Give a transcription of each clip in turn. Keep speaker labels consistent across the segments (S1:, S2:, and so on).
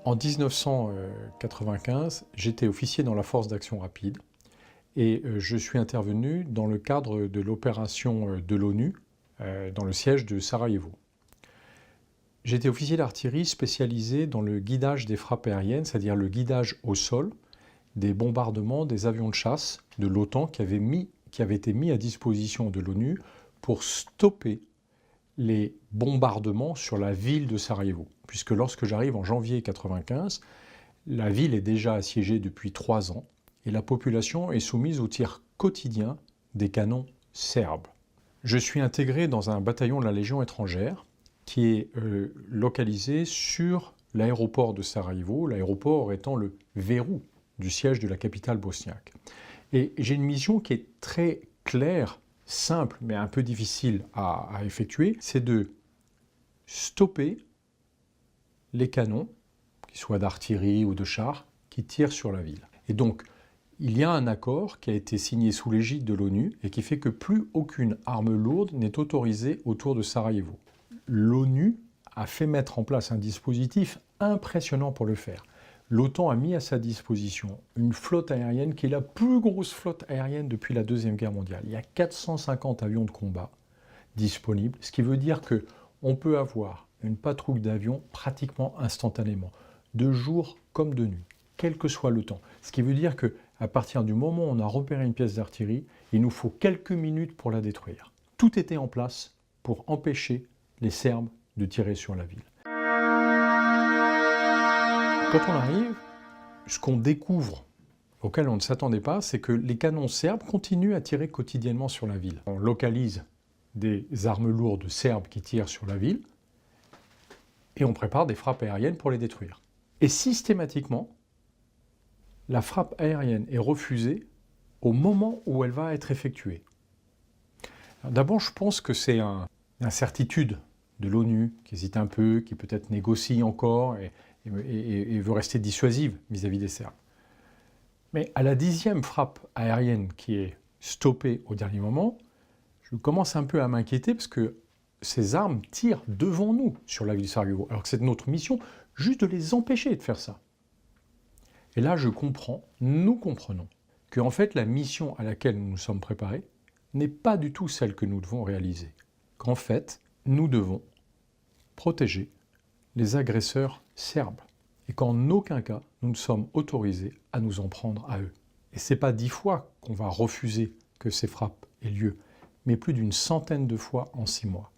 S1: En 1995, j'étais officier dans la force d'action rapide et je suis intervenu dans le cadre de l'opération de l'ONU dans le siège de Sarajevo. J'étais officier d'artillerie spécialisé dans le guidage des frappes aériennes, c'est-à-dire le guidage au sol des bombardements des avions de chasse de l'OTAN qui avaient été mis à disposition de l'ONU pour stopper les bombardements sur la ville de Sarajevo. Puisque lorsque j'arrive en janvier 1995, la ville est déjà assiégée depuis 3 ans et la population est soumise au tir quotidien des canons serbes. Je suis intégré dans un bataillon de la Légion étrangère qui est localisé sur l'aéroport de Sarajevo, l'aéroport étant le verrou du siège de la capitale bosniaque. Et j'ai une mission qui est très claire, simple, mais un peu difficile à effectuer, c'est de stopper les canons, qu'ils soient d'artillerie ou de chars, qui tirent sur la ville. Et donc, il y a un accord qui a été signé sous l'égide de l'ONU et qui fait que plus aucune arme lourde n'est autorisée autour de Sarajevo. L'ONU a fait mettre en place un dispositif impressionnant pour le faire. L'OTAN a mis à sa disposition une flotte aérienne qui est la plus grosse flotte aérienne depuis la Deuxième Guerre mondiale. Il y a 450 avions de combat disponibles, ce qui veut dire qu'on peut avoir une patrouille d'avions pratiquement instantanément, de jour comme de nuit, quel que soit le temps. Ce qui veut dire qu'à partir du moment où on a repéré une pièce d'artillerie, il nous faut quelques minutes pour la détruire. Tout était en place pour empêcher les Serbes de tirer sur la ville. Quand on arrive, ce qu'on découvre, auquel on ne s'attendait pas, c'est que les canons serbes continuent à tirer quotidiennement sur la ville. On localise des armes lourdes serbes qui tirent sur la ville et on prépare des frappes aériennes pour les détruire. Et systématiquement, la frappe aérienne est refusée au moment où elle va être effectuée. D'abord, je pense que c'est une incertitude de l'ONU qui hésite un peu, qui peut-être négocie encore et veut rester dissuasive vis-à-vis des Serbes. Mais à la 10e frappe aérienne qui est stoppée au dernier moment, je commence un peu à m'inquiéter parce que ces armes tirent devant nous sur la ville de Sarajevo, alors que c'est notre mission juste de les empêcher de faire ça. Et là, nous comprenons, qu'en fait la mission à laquelle nous nous sommes préparés n'est pas du tout celle que nous devons réaliser. Qu'en fait, nous devons protéger les agresseurs serbes et qu'en aucun cas nous ne sommes autorisés à nous en prendre à eux. Et ce n'est pas 10 fois qu'on va refuser que ces frappes aient lieu, mais plus d'une centaine de fois en 6 mois.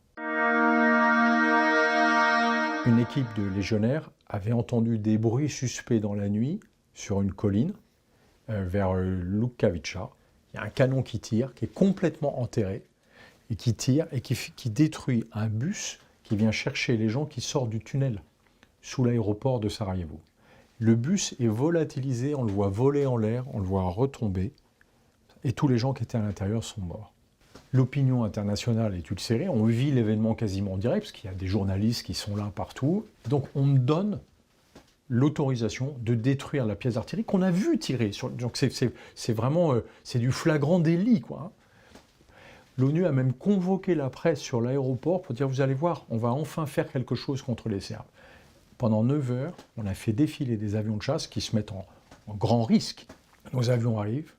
S1: Une équipe de légionnaires avait entendu des bruits suspects dans la nuit sur une colline vers Lukavica. Il y a un canon qui tire, qui est complètement enterré, et qui tire et qui détruit un bus qui vient chercher les gens qui sortent du tunnel sous l'aéroport de Sarajevo. Le bus est volatilisé, on le voit voler en l'air, on le voit retomber, et tous les gens qui étaient à l'intérieur sont morts. L'opinion internationale est ulcérée, on vit l'événement quasiment en direct, parce qu'il y a des journalistes qui sont là partout. Donc on me donne l'autorisation de détruire la pièce d'artillerie qu'on a vu tirer. Donc c'est vraiment c'est du flagrant délit, quoi. L'ONU a même convoqué la presse sur l'aéroport pour dire « Vous allez voir, on va enfin faire quelque chose contre les Serbes ». Pendant 9 heures, on a fait défiler des avions de chasse qui se mettent en grand risque. Nos avions arrivent,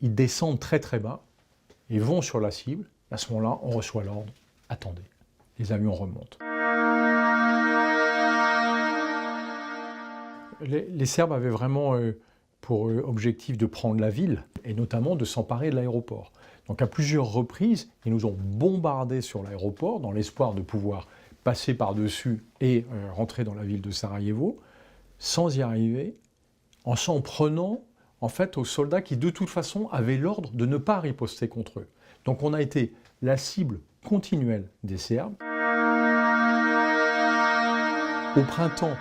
S1: ils descendent très très bas, ils vont sur la cible. À ce moment-là, on reçoit l'ordre « Attendez ». Les avions remontent. Les Serbes avaient vraiment pour objectif de prendre la ville et notamment de s'emparer de l'aéroport. Donc à plusieurs reprises, ils nous ont bombardés sur l'aéroport dans l'espoir de pouvoir passer par-dessus et rentrer dans la ville de Sarajevo, sans y arriver, en s'en prenant en fait aux soldats qui de toute façon avaient l'ordre de ne pas riposter contre eux. Donc on a été la cible continuelle des Serbes. Au printemps,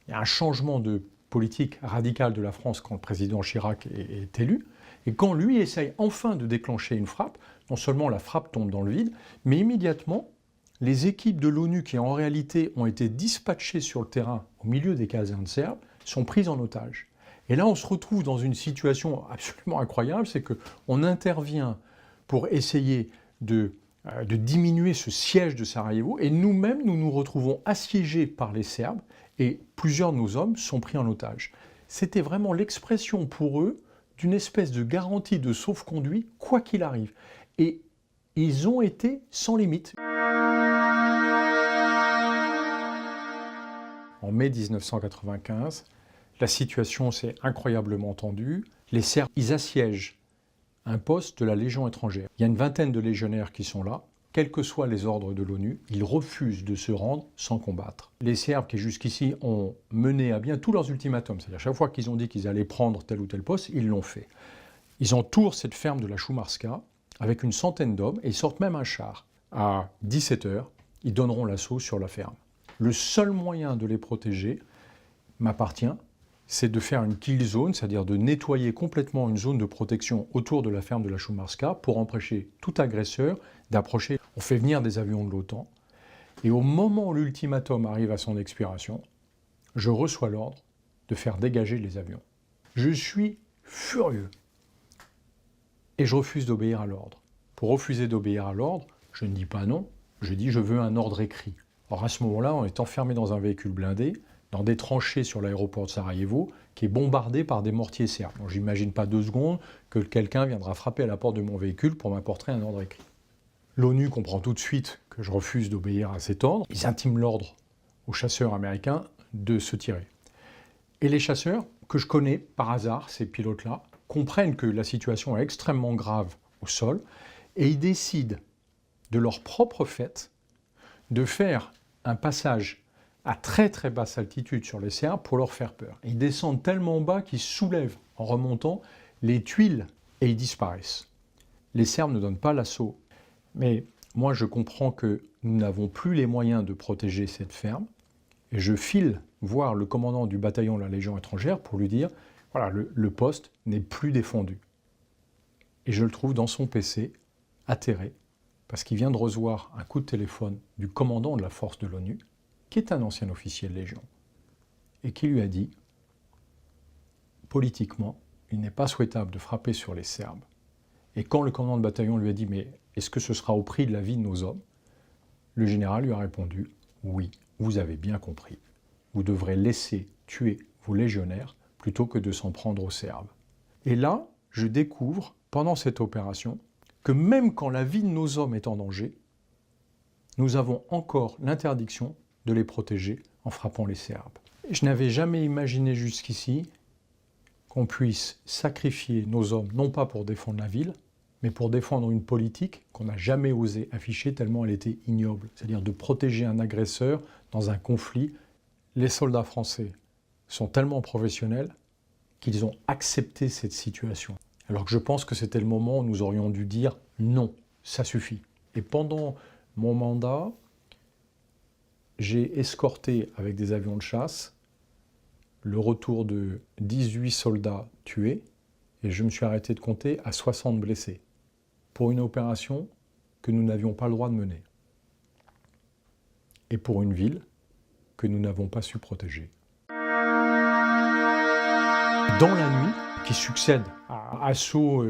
S1: il y a un changement de politique radicale de la France quand le président Chirac est élu, et quand lui essaye enfin de déclencher une frappe, non seulement la frappe tombe dans le vide, mais immédiatement, les équipes de l'ONU qui en réalité ont été dispatchées sur le terrain au milieu des casernes serbes sont prises en otage. Et là, on se retrouve dans une situation absolument incroyable, c'est qu'on intervient pour essayer de diminuer ce siège de Sarajevo, et nous-mêmes, nous nous retrouvons assiégés par les Serbes, et plusieurs de nos hommes sont pris en otage. C'était vraiment l'expression pour eux d'une espèce de garantie de sauf-conduit, quoi qu'il arrive. Et ils ont été sans limite. En mai 1995, la situation s'est incroyablement tendue. Les Serbes, ils assiègent un poste de la Légion étrangère. Il y a une vingtaine de légionnaires qui sont là. Quels que soient les ordres de l'ONU, ils refusent de se rendre sans combattre. Les Serbes qui jusqu'ici ont mené à bien tous leurs ultimatums, c'est-à-dire chaque fois qu'ils ont dit qu'ils allaient prendre tel ou tel poste, ils l'ont fait. Ils entourent cette ferme de la Šumarska avec une centaine d'hommes et ils sortent même un char. À 17h, ils donneront l'assaut sur la ferme. Le seul moyen de les protéger m'appartient, c'est de faire une kill zone, c'est-à-dire de nettoyer complètement une zone de protection autour de la ferme de la Šumarska pour empêcher tout agresseur d'approcher. On fait venir des avions de l'OTAN et au moment où l'ultimatum arrive à son expiration, je reçois l'ordre de faire dégager les avions. Je suis furieux et je refuse d'obéir à l'ordre. Pour refuser d'obéir à l'ordre, je ne dis pas non, je dis je veux un ordre écrit. Or à ce moment-là, on est enfermé dans un véhicule blindé, dans des tranchées sur l'aéroport de Sarajevo, qui est bombardé par des mortiers serbes. Donc j'imagine pas 2 secondes que quelqu'un viendra frapper à la porte de mon véhicule pour m'apporter un ordre écrit. L'ONU comprend tout de suite que je refuse d'obéir à cet ordre. Ils intiment l'ordre aux chasseurs américains de se tirer. Et les chasseurs, que je connais par hasard, ces pilotes-là, comprennent que la situation est extrêmement grave au sol et ils décident de leur propre fait de faire un passage à très très basse altitude sur les Serbes pour leur faire peur. Ils descendent tellement bas qu'ils soulèvent en remontant les tuiles et ils disparaissent. Les Serbes ne donnent pas l'assaut. Mais moi je comprends que nous n'avons plus les moyens de protéger cette ferme et je file voir le commandant du bataillon de la Légion étrangère pour lui dire voilà, le poste n'est plus défendu. Et je le trouve dans son PC, atterré, parce qu'il vient de recevoir un coup de téléphone du commandant de la force de l'ONU, qui est un ancien officier de Légion, et qui lui a dit « Politiquement, il n'est pas souhaitable de frapper sur les Serbes. » Et quand le commandant de bataillon lui a dit « Mais est-ce que ce sera au prix de la vie de nos hommes ?» Le général lui a répondu « Oui, vous avez bien compris. Vous devrez laisser tuer vos légionnaires plutôt que de s'en prendre aux Serbes. » Et là, je découvre, pendant cette opération, que même quand la vie de nos hommes est en danger, nous avons encore l'interdiction de les protéger en frappant les Serbes. Je n'avais jamais imaginé jusqu'ici qu'on puisse sacrifier nos hommes, non pas pour défendre la ville, mais pour défendre une politique qu'on n'a jamais osé afficher tellement elle était ignoble, c'est-à-dire de protéger un agresseur dans un conflit. Les soldats français sont tellement professionnels qu'ils ont accepté cette situation. Alors que je pense que c'était le moment où nous aurions dû dire non, ça suffit. Et pendant mon mandat, j'ai escorté avec des avions de chasse le retour de 18 soldats tués et je me suis arrêté de compter à 60 blessés pour une opération que nous n'avions pas le droit de mener et pour une ville que nous n'avons pas su protéger. Dans la nuit qui succède à l'assaut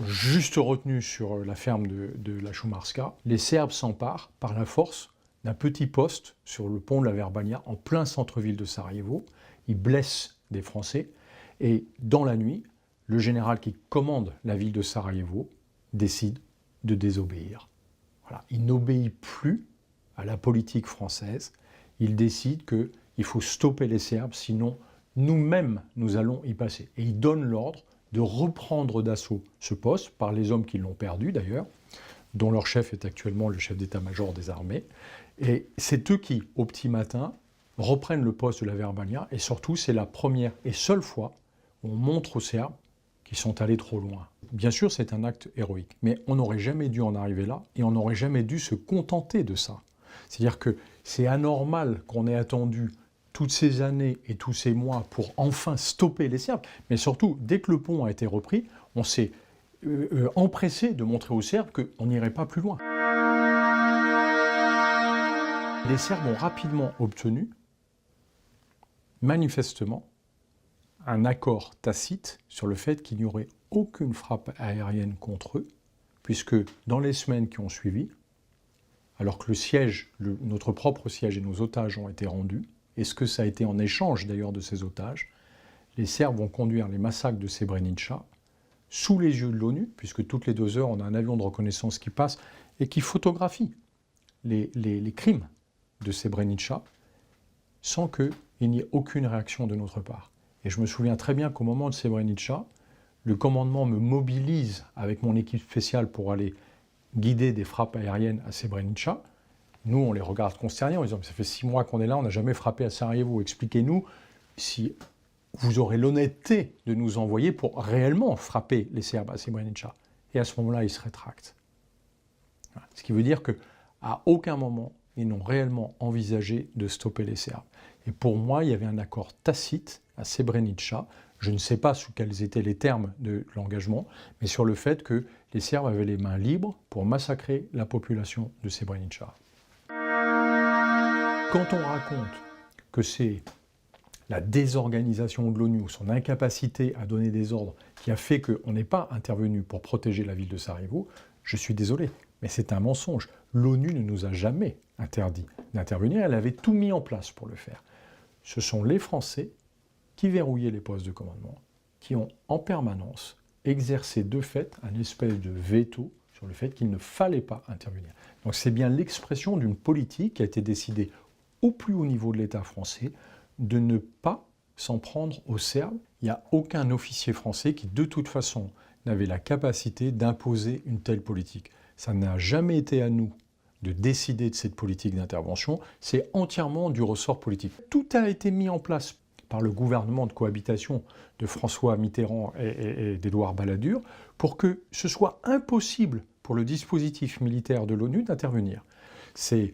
S1: juste retenu sur la ferme de la Šumarska, les Serbes s'emparent par la force d'un petit poste sur le pont de la Verbania en plein centre-ville de Sarajevo. Ils blessent des Français et dans la nuit, le général qui commande la ville de Sarajevo décide de désobéir. Voilà. Il n'obéit plus à la politique française. Il décide qu'il faut stopper les Serbes, sinon nous-mêmes, nous allons y passer. Et il donne l'ordre de reprendre d'assaut ce poste, par les hommes qui l'ont perdu d'ailleurs, dont leur chef est actuellement le chef d'état-major des armées. Et c'est eux qui, au petit matin, reprennent le poste de la Verbania. Et surtout, c'est la première et seule fois où on montre aux Serbes qu'ils sont allés trop loin. Bien sûr, c'est un acte héroïque, mais on n'aurait jamais dû en arriver là et on n'aurait jamais dû se contenter de ça. C'est-à-dire que c'est anormal qu'on ait attendu toutes ces années et tous ces mois pour enfin stopper les Serbes. Mais surtout, dès que le pont a été repris, on s'est empressé de montrer aux Serbes qu'on n'irait pas plus loin. Les Serbes ont rapidement obtenu, manifestement, un accord tacite sur le fait qu'il n'y aurait aucune frappe aérienne contre eux, puisque dans les semaines qui ont suivi, alors que le siège, notre propre siège et nos otages ont été rendus, ce que ça a été en échange d'ailleurs de ces otages, les Serbes vont conduire les massacres de Srebrenica sous les yeux de l'ONU, puisque toutes les 2 heures, on a un avion de reconnaissance qui passe et qui photographie les crimes de Srebrenica sans qu'il n'y ait aucune réaction de notre part. Et je me souviens très bien qu'au moment de Srebrenica, le commandement me mobilise avec mon équipe spéciale pour aller guider des frappes aériennes à Srebrenica. Nous, on les regarde consternés en disant « ça fait 6 mois qu'on est là, on n'a jamais frappé à Sarajevo, expliquez-nous si vous aurez l'honnêteté de nous envoyer pour réellement frapper les Serbes à Srebrenica ». Et à ce moment-là, ils se rétractent. Voilà. Ce qui veut dire qu'à aucun moment, ils n'ont réellement envisagé de stopper les Serbes. Et pour moi, il y avait un accord tacite à Srebrenica. Je ne sais pas sous quels étaient les termes de l'engagement, mais sur le fait que les Serbes avaient les mains libres pour massacrer la population de Srebrenica. Quand on raconte que c'est la désorganisation de l'ONU ou son incapacité à donner des ordres qui a fait qu'on n'est pas intervenu pour protéger la ville de Sarajevo, je suis désolé, mais c'est un mensonge. L'ONU ne nous a jamais interdit d'intervenir, elle avait tout mis en place pour le faire. Ce sont les Français qui verrouillaient les postes de commandement, qui ont en permanence exercé de fait un espèce de veto sur le fait qu'il ne fallait pas intervenir. Donc c'est bien l'expression d'une politique qui a été décidée au plus haut niveau de l'État français de ne pas s'en prendre aux Serbes. Il n'y a aucun officier français qui, de toute façon, n'avait la capacité d'imposer une telle politique. Ça n'a jamais été à nous de décider de cette politique d'intervention, c'est entièrement du ressort politique. Tout a été mis en place par le gouvernement de cohabitation de François Mitterrand et d'Édouard Balladur pour que ce soit impossible pour le dispositif militaire de l'ONU d'intervenir. C'est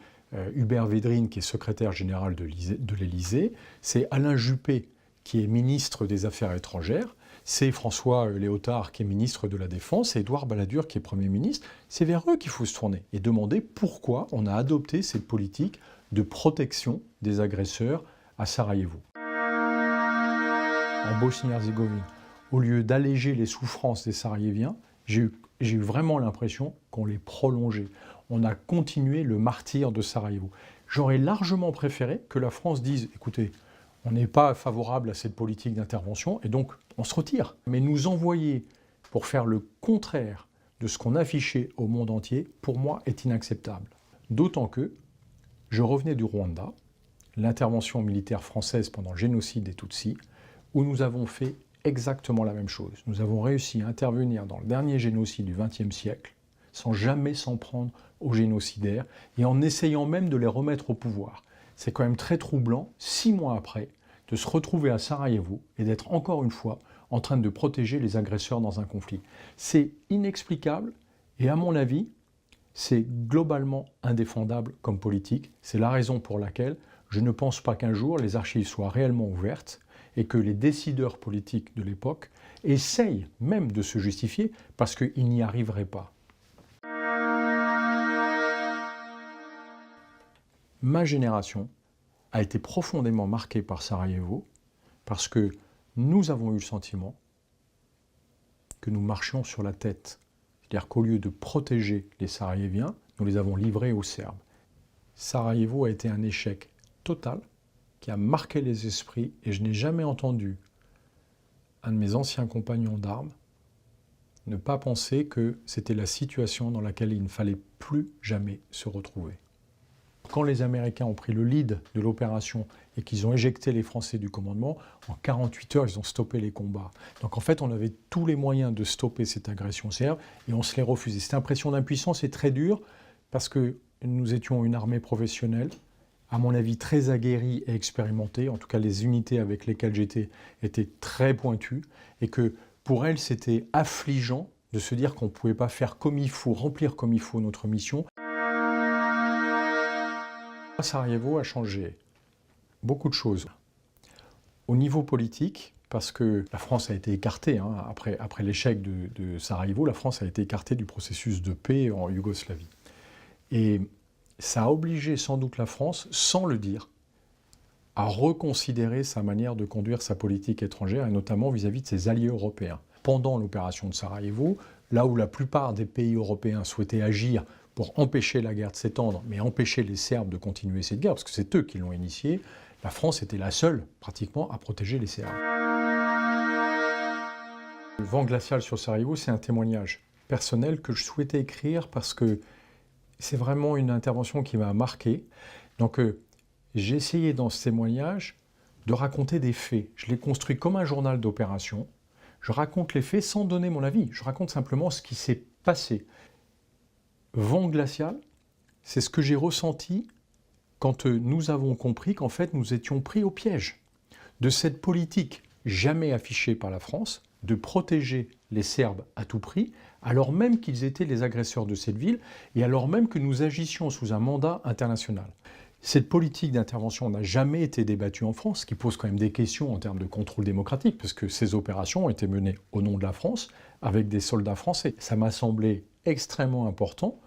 S1: Hubert Védrine qui est secrétaire général de l'Élysée, c'est Alain Juppé qui est ministre des Affaires étrangères, c'est François Léotard qui est ministre de la Défense, et Édouard Balladur qui est Premier ministre. C'est vers eux qu'il faut se tourner et demander pourquoi on a adopté cette politique de protection des agresseurs à Sarajevo. En Bosnie-Herzégovine, au lieu d'alléger les souffrances des Sarajeviens, j'ai eu vraiment l'impression qu'on les prolongeait. On a continué le martyre de Sarajevo. J'aurais largement préféré que la France dise « écoutez, on n'est pas favorable à cette politique d'intervention et donc on se retire ». Mais nous envoyer pour faire le contraire de ce qu'on affichait au monde entier, pour moi, est inacceptable. D'autant que je revenais du Rwanda, l'intervention militaire française pendant le génocide des Tutsis, où nous avons fait exactement la même chose. Nous avons réussi à intervenir dans le dernier génocide du XXe siècle, sans jamais s'en prendre aux génocidaires, et en essayant même de les remettre au pouvoir. C'est quand même très troublant, 6 mois après, de se retrouver à Sarajevo et d'être encore une fois en train de protéger les agresseurs dans un conflit. C'est inexplicable, et à mon avis, c'est globalement indéfendable comme politique. C'est la raison pour laquelle je ne pense pas qu'un jour les archives soient réellement ouvertes et que les décideurs politiques de l'époque essayent même de se justifier parce qu'ils n'y arriveraient pas. Ma génération a été profondément marquée par Sarajevo parce que nous avons eu le sentiment que nous marchions sur la tête. C'est-à-dire qu'au lieu de protéger les Sarajeviens, nous les avons livrés aux Serbes. Sarajevo a été un échec total qui a marqué les esprits et je n'ai jamais entendu un de mes anciens compagnons d'armes ne pas penser que c'était la situation dans laquelle il ne fallait plus jamais se retrouver. Quand les Américains ont pris le lead de l'opération et qu'ils ont éjecté les Français du commandement, en 48 heures, ils ont stoppé les combats. Donc en fait, on avait tous les moyens de stopper cette agression serbe et on se les refusait. Cette impression d'impuissance est très dure parce que nous étions une armée professionnelle, à mon avis très aguerrie et expérimentée, en tout cas les unités avec lesquelles j'étais étaient très pointues, et que pour elles c'était affligeant de se dire qu'on ne pouvait pas faire comme il faut, remplir comme il faut notre mission. Sarajevo a changé beaucoup de choses. Au niveau politique, parce que la France a été écartée, après l'échec de Sarajevo, la France a été écartée du processus de paix en Yougoslavie. Et ça a obligé sans doute la France, sans le dire, à reconsidérer sa manière de conduire sa politique étrangère, et notamment vis-à-vis de ses alliés européens. Pendant l'opération de Sarajevo, là où la plupart des pays européens souhaitaient agir pour empêcher la guerre de s'étendre, mais empêcher les Serbes de continuer cette guerre, parce que c'est eux qui l'ont initiée, La France était la seule, pratiquement, à protéger les Serbes. Le vent glacial sur Sarajevo, c'est un témoignage personnel que je souhaitais écrire parce que c'est vraiment une intervention qui m'a marqué. Donc j'ai essayé dans ce témoignage de raconter des faits. Je l'ai construit comme un journal d'opération. Je raconte les faits sans donner mon avis. Je raconte simplement ce qui s'est passé. Vent glacial, c'est ce que j'ai ressenti quand nous avons compris qu'en fait nous étions pris au piège de cette politique jamais affichée par la France de protéger les Serbes à tout prix, alors même qu'ils étaient les agresseurs de cette ville et alors même que nous agissions sous un mandat international. Cette politique d'intervention n'a jamais été débattue en France, ce qui pose quand même des questions en termes de contrôle démocratique, parce que ces opérations ont été menées au nom de la France avec des soldats français. Ça m'a semblé extrêmement important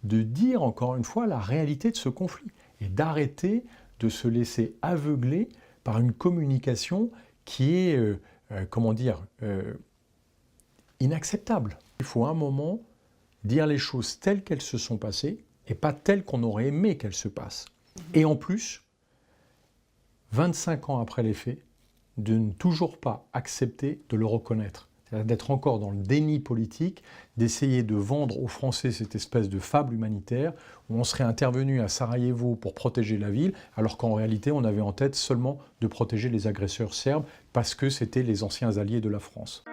S1: de dire encore une fois la réalité de ce conflit et d'arrêter de se laisser aveugler par une communication qui est, inacceptable. Il faut à un moment dire les choses telles qu'elles se sont passées et pas telles qu'on aurait aimé qu'elles se passent. Et en plus, 25 ans après les faits, de ne toujours pas accepter de le reconnaître. C'est-à-dire d'être encore dans le déni politique, d'essayer de vendre aux Français cette espèce de fable humanitaire où on serait intervenu à Sarajevo pour protéger la ville, alors qu'en réalité on avait en tête seulement de protéger les agresseurs serbes parce que c'était les anciens alliés de la France.